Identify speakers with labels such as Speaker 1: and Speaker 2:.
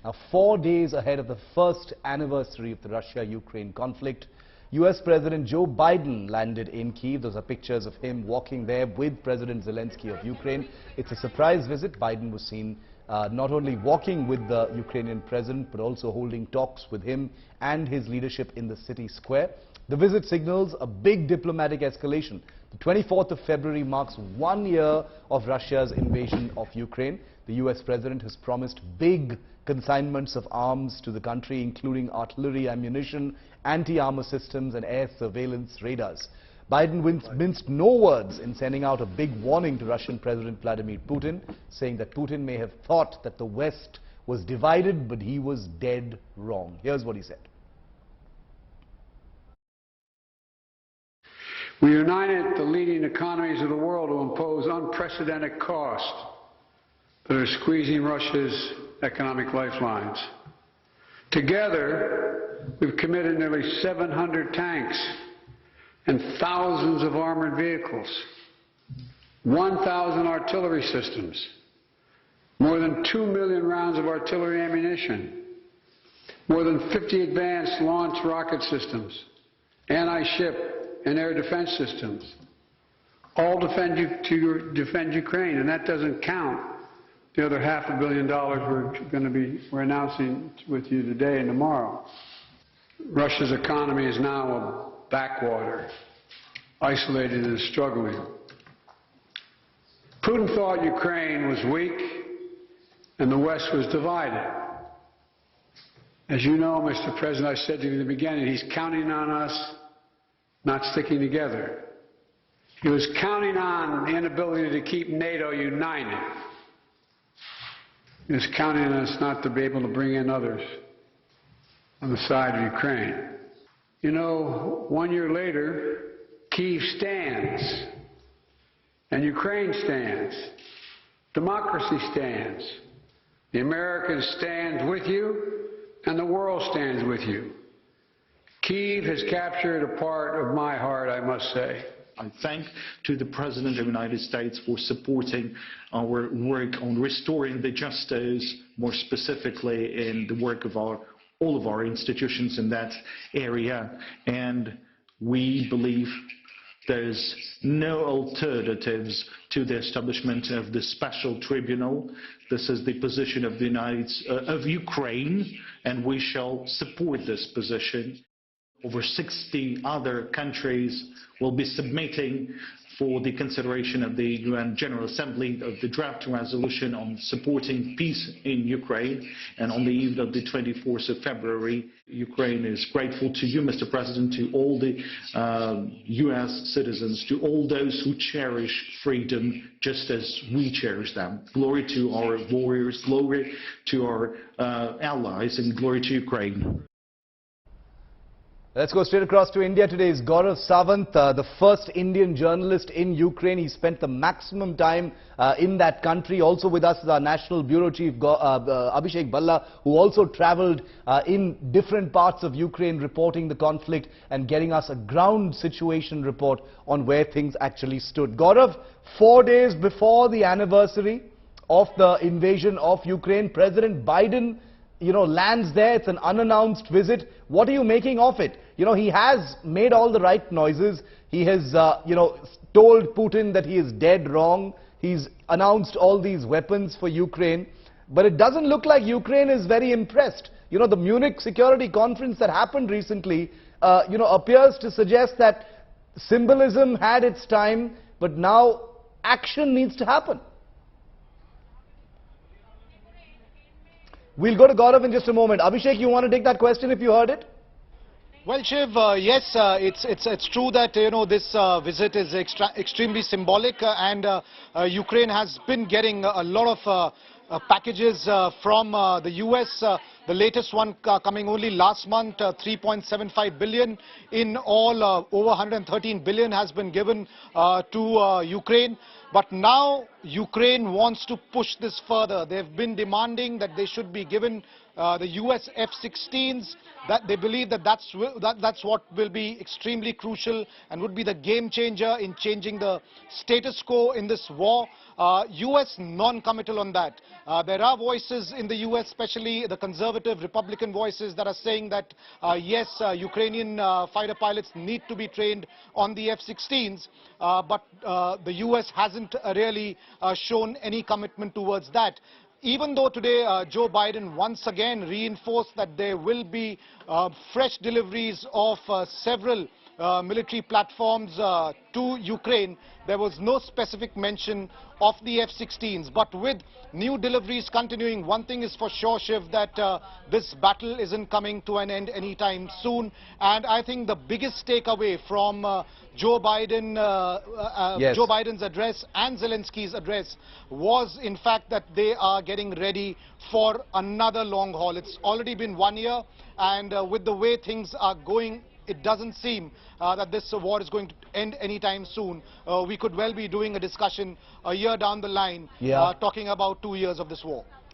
Speaker 1: Now, 4 days ahead of the first anniversary of the Russia-Ukraine conflict, US President Joe Biden landed in Kyiv. Those are pictures of him walking there with President Zelensky of Ukraine. It's a surprise visit. Biden was seen not only walking with the Ukrainian president, but also holding talks with him and his leadership in the city square. The visit signals a big diplomatic escalation. The 24th of February marks 1 year of Russia's invasion of Ukraine. The US president has promised big consignments of arms to the country, including artillery ammunition, anti-armor systems and air surveillance radars. Biden minced no words in sending out a big warning to Russian President Vladimir Putin, saying that Putin may have thought that the West was divided, but he was dead wrong. Here's what he said.
Speaker 2: We united the leading economies of the world to impose unprecedented costs that are squeezing Russia's economic lifelines. Together, we've committed nearly 700 tanks and thousands of armored vehicles, 1,000 artillery systems, more than 2 million rounds of artillery ammunition, more than 50 advanced launch rocket systems, anti-ship and air defense systems, all defend Ukraine, and that doesn't count the other $500 million we're announcing with you today and tomorrow. Russia's economy is now a backwater, isolated and struggling. Putin thought Ukraine was weak and the West was divided. As you know, Mr. President, I said to you in the beginning, he's counting on us not sticking together. He was counting on the inability to keep NATO united. He was counting on us not to be able to bring in others on the side of Ukraine. You know, 1 year later, Kyiv stands, and Ukraine stands. Democracy stands. The Americans stand with you, and the world stands with you. Kyiv has captured a part of my heart, I must say.
Speaker 3: I thank to the President of the United States for supporting our work on restoring the justice, more specifically in the work of all of our institutions in that area. And we believe there's no alternatives to the establishment of the special tribunal. This is the position of of Ukraine, and we shall support this position. Over 60 other countries will be submitting for the consideration of the UN General Assembly of the draft resolution on supporting peace in Ukraine. And on the eve of the 24th of February, Ukraine is grateful to you, Mr. President, to all the US citizens, to all those who cherish freedom just as we cherish them. Glory to our warriors, glory to our allies, and glory to Ukraine.
Speaker 1: Let's go straight across to India. Today is Gaurav Sawant, the first Indian journalist in Ukraine. He spent the maximum time in that country. Also with us is our National Bureau Chief, Abhishek Bhalla, who also travelled in different parts of Ukraine reporting the conflict and getting us a ground situation report on where things actually stood. Gaurav, 4 days before the anniversary of the invasion of Ukraine, President Biden lands there. It's an unannounced visit. What are you making of it? He has made all the right noises. He has, told Putin that he is dead wrong. He's announced all these weapons for Ukraine. But it doesn't look like Ukraine is very impressed. The Munich Security Conference that happened recently, appears to suggest that symbolism had its time, but now action needs to happen. We'll go to Gaurav in just a moment. Abhishek, you want to take that question if you heard it?
Speaker 4: Well, Shiv, yes, it's true that this visit is extremely symbolic, and Ukraine has been getting a lot of packages from the US The latest one coming only last month, 3.75 billion in all. Over 113 billion has been given to Ukraine. But now Ukraine wants to push this further. They've been demanding that they should be given the US F-16s. That they believe that that's what will be extremely crucial and would be the game changer in changing the status quo in this war. US non-committal on that. There are voices in the US, especially the conservative Republican voices, that are saying that yes, Ukrainian fighter pilots need to be trained on the F-16s, but the US hasn't really shown any commitment towards that. Even though today Joe Biden once again reinforced that there will be fresh deliveries of several military platforms to Ukraine, there was no specific mention of the F-16s. But with new deliveries continuing, one thing is for sure, Shiv, that this battle isn't coming to an end anytime soon. And I think the biggest takeaway from Joe Biden's address and Zelensky's address was, in fact, that they are getting ready for another long haul. It's already been 1 year, and with the way things are going, it doesn't seem that this war is going to end anytime soon. We could well be doing a discussion a year down the line, talking about 2 years of this war.